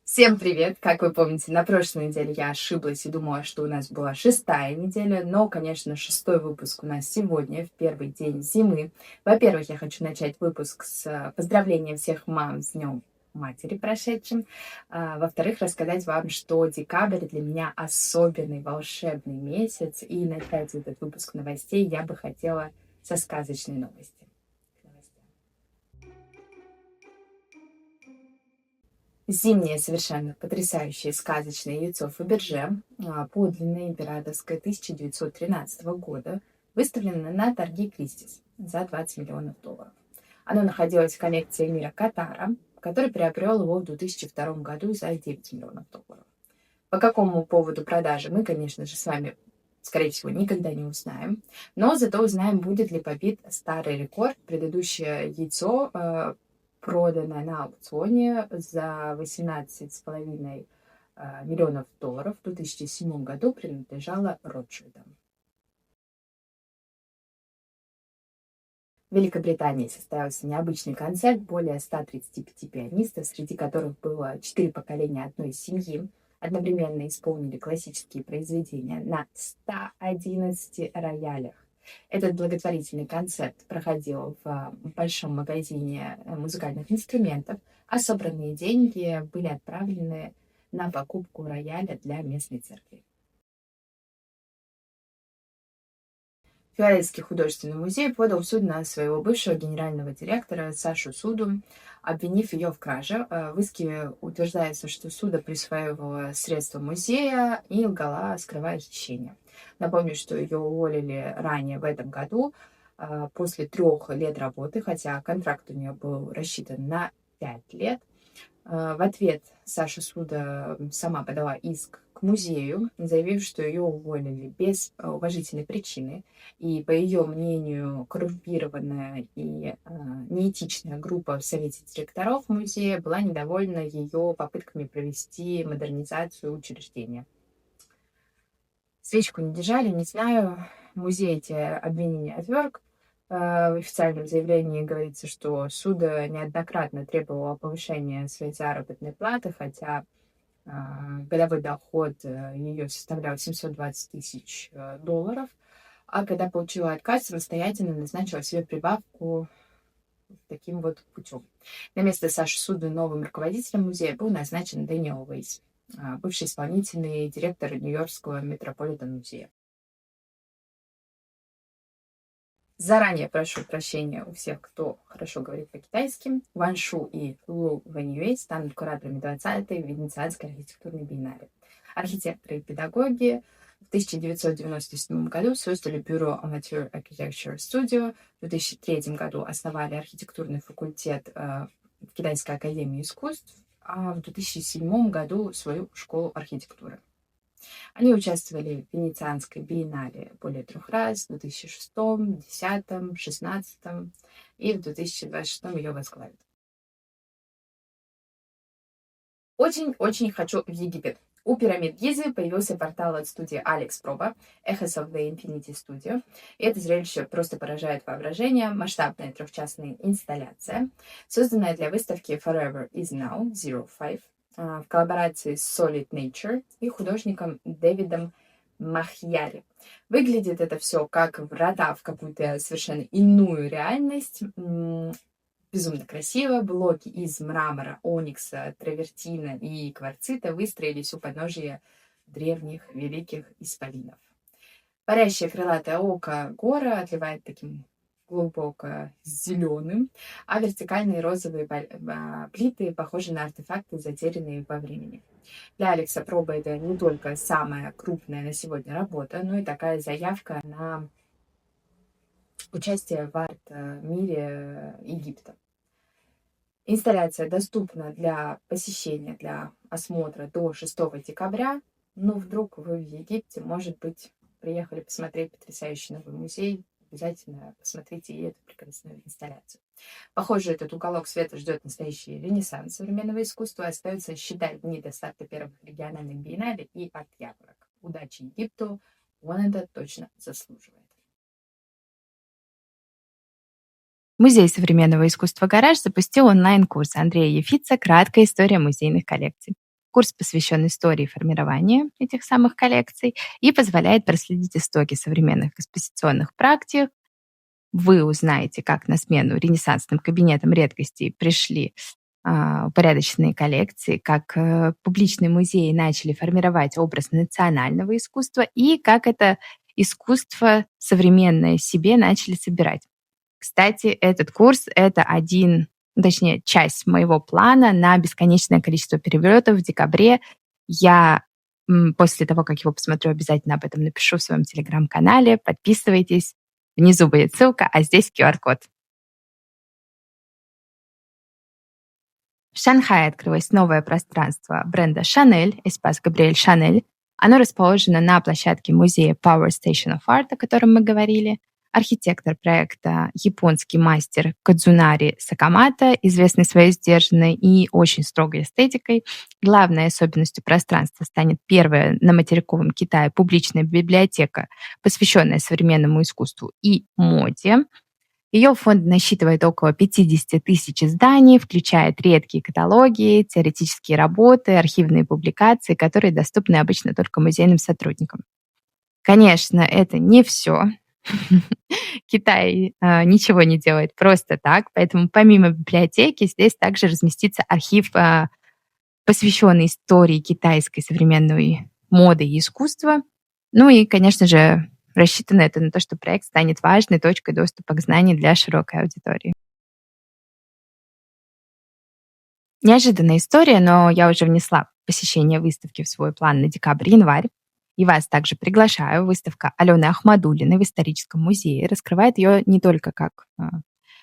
Всем привет! Как вы помните, на прошлой неделе я ошиблась и думала, что у нас была шестая неделя, но, конечно, шестой выпуск у нас сегодня, в первый день зимы. Во-первых, я хочу начать выпуск с поздравления всех мам с Днем Матери прошедшим. Во-вторых, рассказать вам, что декабрь для меня особенный, волшебный месяц, и начать этот выпуск новостей я бы хотела со сказочной новости. Зимнее совершенно потрясающее сказочное яйцо Фаберже, подлинное императорское 1913 года, выставлено на торги Кристис за 20 миллионов долларов. Оно находилось в коллекции Эмира Катара, который приобрел его в 2002 году за 9 миллионов долларов. По какому поводу продажи мы, конечно же, с вами, скорее всего, никогда не узнаем, но зато узнаем, будет ли побит старый рекорд. Предыдущее яйцо проданное на аукционе за 18,5 миллионов долларов в 2007 году принадлежало Ротшильдам. В Великобритании состоялся необычный концерт более 135 пианистов, среди которых было 4 поколения одной семьи, одновременно исполнили классические произведения на 111 роялях. Этот благотворительный концерт проходил в большом магазине музыкальных инструментов, а собранные деньги были отправлены на покупку рояля для местной церкви. Филадельфский художественный музей подал в суд на своего бывшего генерального директора Сашу Суду, обвинив ее в краже. В иске утверждается, что Суда присваивала средства музея и лгала, скрывая хищение. Напомню, что ее уволили ранее в этом году после 3 лет работы, хотя контракт у нее был рассчитан на 5 лет. В ответ Саша Суда сама подала иск к музею, заявив, что ее уволили без уважительной причины. И, по ее мнению, коррумпированная и неэтичная группа в совете директоров музея была недовольна ее попытками провести модернизацию учреждения. Свечку не держали, не знаю. Музей эти обвинения отверг. В официальном заявлении говорится, что Суда неоднократно требовала повышения своей заработной платы, хотя годовой доход ее составлял 720 тысяч долларов. А когда получила отказ, самостоятельно назначила себе прибавку таким вот путем. На место Саши Суды новым руководителем музея был назначен Дэниел Уэйс, бывший исполнительный директор Нью-Йоркского Метрополитен-музея. Заранее прошу прощения у всех, кто хорошо говорит по-китайски. Ван Шу и Лу Вэньюэй станут кураторами 20-й Венецианской архитектурной биеннале. Архитекторы и педагоги в 1997 году создали бюро Amateur Architecture Studio. В 2003 году основали архитектурный факультет в Китайской академии искусств, а в 2007 году свою школу архитектуры. Они участвовали в Венецианской биеннале более 3 раз, в 2006, 2010, 2016 и в 2026 ее возглавят. Очень-очень хочу в Египет. У пирамид Гизы появился портал от студии Alex Proba, Echoes of the Infinity Studio. И это зрелище просто поражает воображение. Масштабная трехчастная инсталляция, созданная для выставки Forever is Now, Zero Five, в коллаборации с Solid Nature и художником Дэвидом Махьяри. Выглядит это все как врата в какую-то совершенно иную реальность. Безумно красиво. Блоки из мрамора, оникса, травертина и кварцита выстроились у подножия древних великих исполинов. Парящее крылатое око гора отливает таким глубоко зеленым, а вертикальные розовые плиты похожи на артефакты, затерянные во времени. Для Алекса Проба это не только самая крупная на сегодня работа, но и такая заявка на участие в арт-мире Египта. Инсталляция доступна для посещения, для осмотра до 6 декабря. Но вдруг вы в Египте, может быть, приехали посмотреть потрясающий новый музей, обязательно посмотрите и эту прекрасную инсталляцию. Похоже, этот уголок света ждет настоящий ренессанс современного искусства. Остается считать дни до старта первых региональных биеннале и арт-ярмарок. Удачи Египту, он это точно заслуживает. Музей современного искусства «Гараж» запустил онлайн-курс Андрея Ефица «Краткая история музейных коллекций». Курс посвящен истории формирования этих самых коллекций и позволяет проследить истоки современных экспозиционных практик. Вы узнаете, как на смену ренессансным кабинетам редкостей пришли упорядоченные коллекции, как публичные музеи начали формировать образ национального искусства и как это искусство современное себе начали собирать. Кстати, этот курс — это точнее, часть моего плана на бесконечное количество перелетов в декабре. Я после того, как его посмотрю, обязательно об этом напишу в своем телеграм-канале. Подписывайтесь. Внизу будет ссылка, а здесь QR-код. В Шанхае открылось новое пространство бренда Chanel, Espace Gabriel Chanel. Оно расположено на площадке музея Power Station of Art, о котором мы говорили. Архитектор проекта — японский мастер Кадзунари Сакамото, известный своей сдержанной и очень строгой эстетикой. Главной особенностью пространства станет первая на материковом Китае публичная библиотека, посвященная современному искусству и моде. Ее фонд насчитывает около 50 тысяч изданий, включает редкие каталоги, теоретические работы, архивные публикации, которые доступны обычно только музейным сотрудникам. Конечно, это не все. Китай ничего не делает просто так, поэтому помимо библиотеки здесь также разместится архив, посвященный истории китайской современной моды и искусства. Ну и, конечно же, рассчитано это на то, что проект станет важной точкой доступа к знаниям для широкой аудитории. Неожиданная история, но я уже внесла посещение выставки в свой план на декабрь-январь. И вас также приглашаю. Выставка Алены Ахмадуллиной в историческом музее раскрывает ее не только как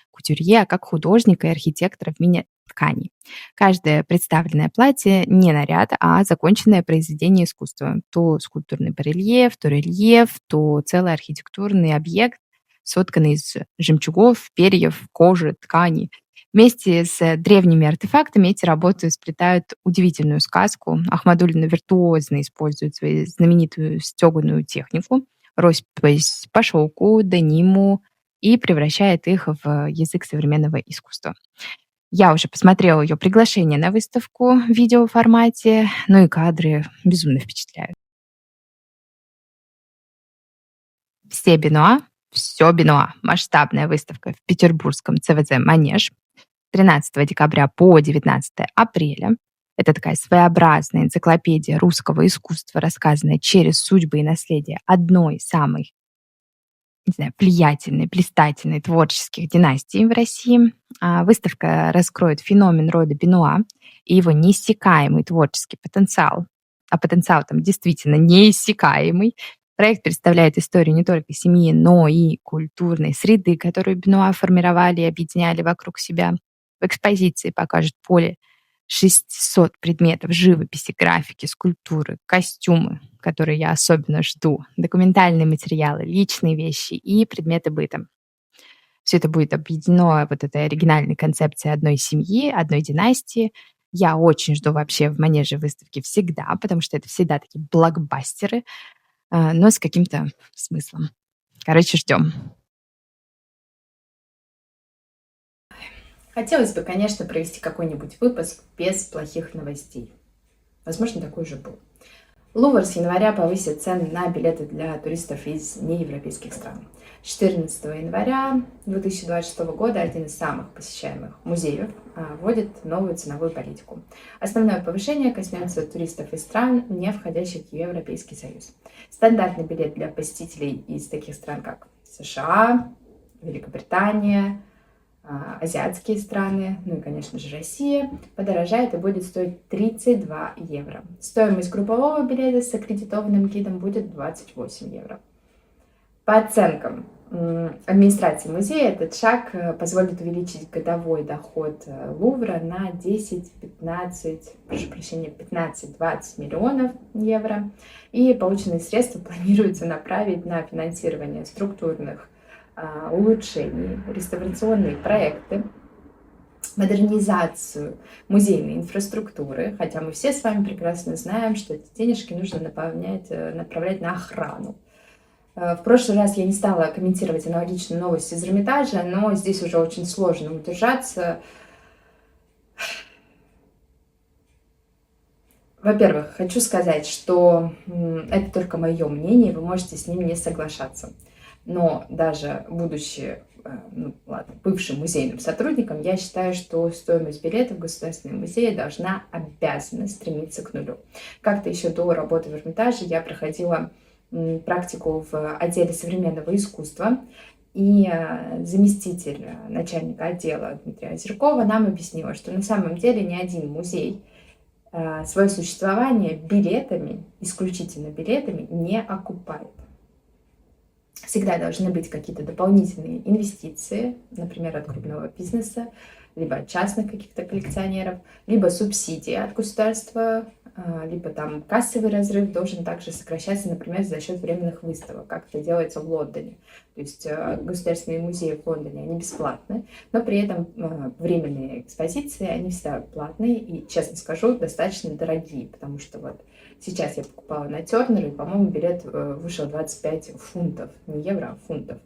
кутюрье, а как художника и архитектора в мини-ткани. Каждое представленное платье не наряд, а законченное произведение искусства. То скульптурный барельеф, то рельеф, то целый архитектурный объект, сотканный из жемчугов, перьев, кожи, ткани. Вместе с древними артефактами эти работы сплетают удивительную сказку. Ахмадуллина виртуозно использует свою знаменитую стеганую технику, роспись по шелку, дениму, и превращает их в язык современного искусства. Я уже посмотрела ее приглашение на выставку в видеоформате, ну и кадры безумно впечатляют. Все Бенуа, все Бенуа. Масштабная выставка в петербургском ЦВЗ «Манеж» 13 декабря по 19 апреля. Это такая своеобразная энциклопедия русского искусства, рассказанная через судьбы и наследие одной из самой, не знаю, влиятельной, блистательной творческих династий в России. Выставка раскроет феномен рода Бенуа и его неиссякаемый творческий потенциал. А потенциал там действительно неиссякаемый. Проект представляет историю не только семьи, но и культурной среды, которую Бенуа формировали и объединяли вокруг себя. В экспозиции покажут более 600 предметов живописи, графики, скульптуры, костюмы, которые я особенно жду, документальные материалы, личные вещи и предметы быта. Все это будет объединено вот этой оригинальной концепцией одной семьи, одной династии. Я очень жду вообще в Манеже выставки всегда, потому что это всегда такие блокбастеры, но с каким-то смыслом. Короче, ждем. Хотелось бы, конечно, провести какой-нибудь выпуск без плохих новостей. Возможно, такой же был. Лувр с января повысит цены на билеты для туристов из неевропейских стран. 14 января 2026 года один из самых посещаемых музеев вводит новую ценовую политику. Основное повышение коснется туристов из стран, не входящих в Европейский Союз. Стандартный билет для посетителей из таких стран, как США, Великобритания, азиатские страны, ну и, конечно же, Россия, подорожает и будет стоить 32 евро. Стоимость группового билета с аккредитованным гидом будет 28 евро. По оценкам администрации музея, этот шаг позволит увеличить годовой доход Лувра на 15-20 миллионов евро. И полученные средства планируется направить на финансирование структурных улучшений, реставрационные проекты, модернизацию музейной инфраструктуры, хотя мы все с вами прекрасно знаем, что эти денежки нужно направлять на охрану. В прошлый раз я не стала комментировать аналогичную новость из Эрмитажа, но здесь уже очень сложно удержаться. Во-первых, хочу сказать, что это только мое мнение, вы можете с ним не соглашаться. Но даже будучи, ну ладно, бывшим музейным сотрудником, я считаю, что стоимость билета в Государственный музей должна обязана стремиться к нулю. Как-то еще до работы в Эрмитаже я проходила практику в отделе современного искусства, и заместитель начальника отдела Дмитрия Озеркова нам объяснила, что на самом деле ни один музей свое существование билетами, исключительно билетами, не окупает. Всегда должны быть какие-то дополнительные инвестиции, например, от крупного бизнеса, либо от частных каких-то коллекционеров, либо субсидии от государства, либо там кассовый разрыв должен также сокращаться, например, за счет временных выставок, как это делается в Лондоне. То есть государственные музеи в Лондоне, они бесплатны, но при этом временные экспозиции, они всегда платные и, честно скажу, достаточно дорогие, потому что вот сейчас я покупала на Тернер, и, по-моему, билет вышел 25 фунтов, не евро, а фунтов.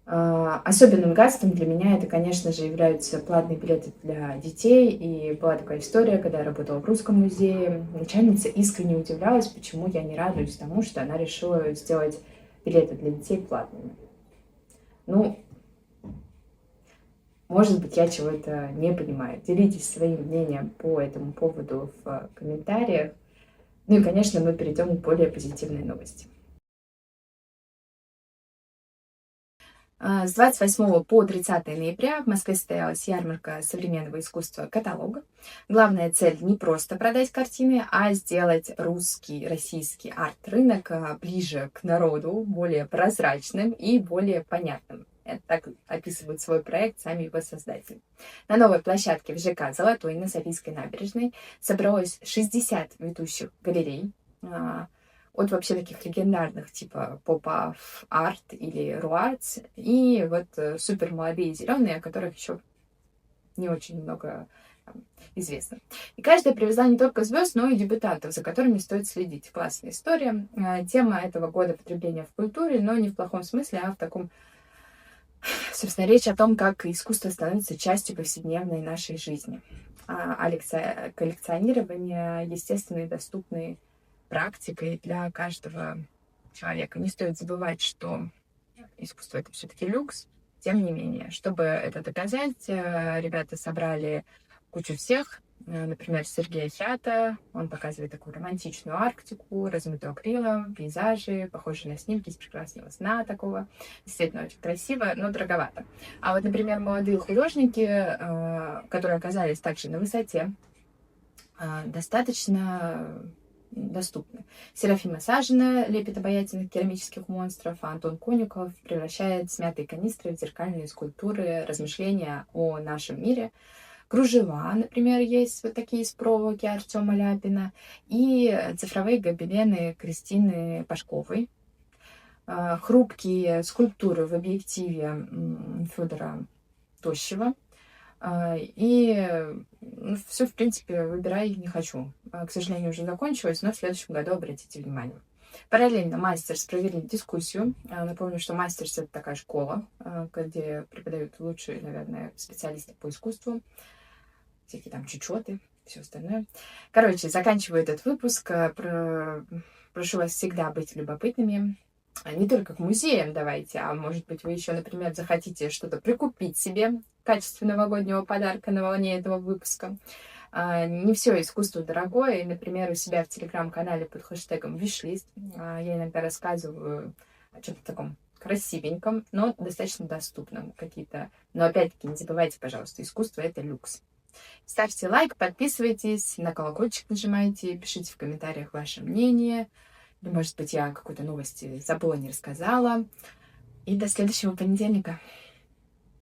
Особенным богатством для меня это, конечно же, являются платные билеты для детей. И была такая история, когда я работала в Русском музее. Начальница искренне удивлялась, почему я не радуюсь тому, что она решила сделать билеты для детей платными. Ну, может быть, я чего-то не понимаю. Делитесь своим мнением по этому поводу в комментариях. Ну и, конечно, мы перейдем к более позитивной новости. С 28 по 30 ноября в Москве состоялась ярмарка современного искусства «Каталог». Главная цель не просто продать картины, а сделать российский арт-рынок ближе к народу, более прозрачным и более понятным. Это так описывают свой проект сами его создатели. На новой площадке в ЖК «Золотой» на Софийской набережной собралось 60 ведущих галерей, от вообще таких легендарных, типа Pop-Up Art или Руарц, и вот супер молодые зеленые, о которых еще не очень много известно. И каждая привезла не только звезд, но и дебютантов, за которыми стоит следить. Классная история. Тема этого года потребления в культуре, но не в плохом смысле, а в таком, собственно, речь о том, как искусство становится частью повседневной нашей жизни. Коллекционирование, естественные, доступные практикой для каждого человека. Не стоит забывать, что искусство — это все-таки люкс. Тем не менее, чтобы это доказать, ребята собрали кучу всех. Например, Сергея Хята. Он показывает такую романтичную Арктику, размытую акрилом, пейзажи, похожие на снимки из прекрасного сна такого. Действительно очень красиво, но дороговато. А вот, например, молодые художники, которые оказались также на высоте, достаточно доступны. Серафима Сажина лепит обаятельных керамических монстров, а Антон Конюков превращает смятые канистры в зеркальные скульптуры, размышления о нашем мире. Кружева, например, есть вот такие из проволоки Артема Ляпина, и цифровые гобелены Кристины Пашковой. Хрупкие скульптуры в объективе Федора Тощева. И все, в принципе, выбирай не хочу. К сожалению, уже закончилось, но в следующем году обратите внимание. Параллельно Мастерс провели дискуссию. Напомню, что Мастерс — это такая школа, где преподают лучшие, наверное, специалисты по искусству. Всякие там чечеты, все остальное. Короче, заканчиваю этот выпуск. Прошу вас всегда быть любопытными. Не только к музеям давайте, а может быть, вы еще, например, захотите что-то прикупить себе в качестве новогоднего подарка на волне этого выпуска. Не все искусство дорогое. И, например, у себя в телеграм-канале под хэштегом Wishlist я иногда рассказываю о чем-то таком красивеньком, но достаточно доступном какие-то. Но опять-таки не забывайте, пожалуйста, искусство — это люкс. Ставьте лайк, подписывайтесь, на колокольчик нажимайте, пишите в комментариях ваше мнение. Может быть, я какой-то новости забыла, не рассказала. И до следующего понедельника.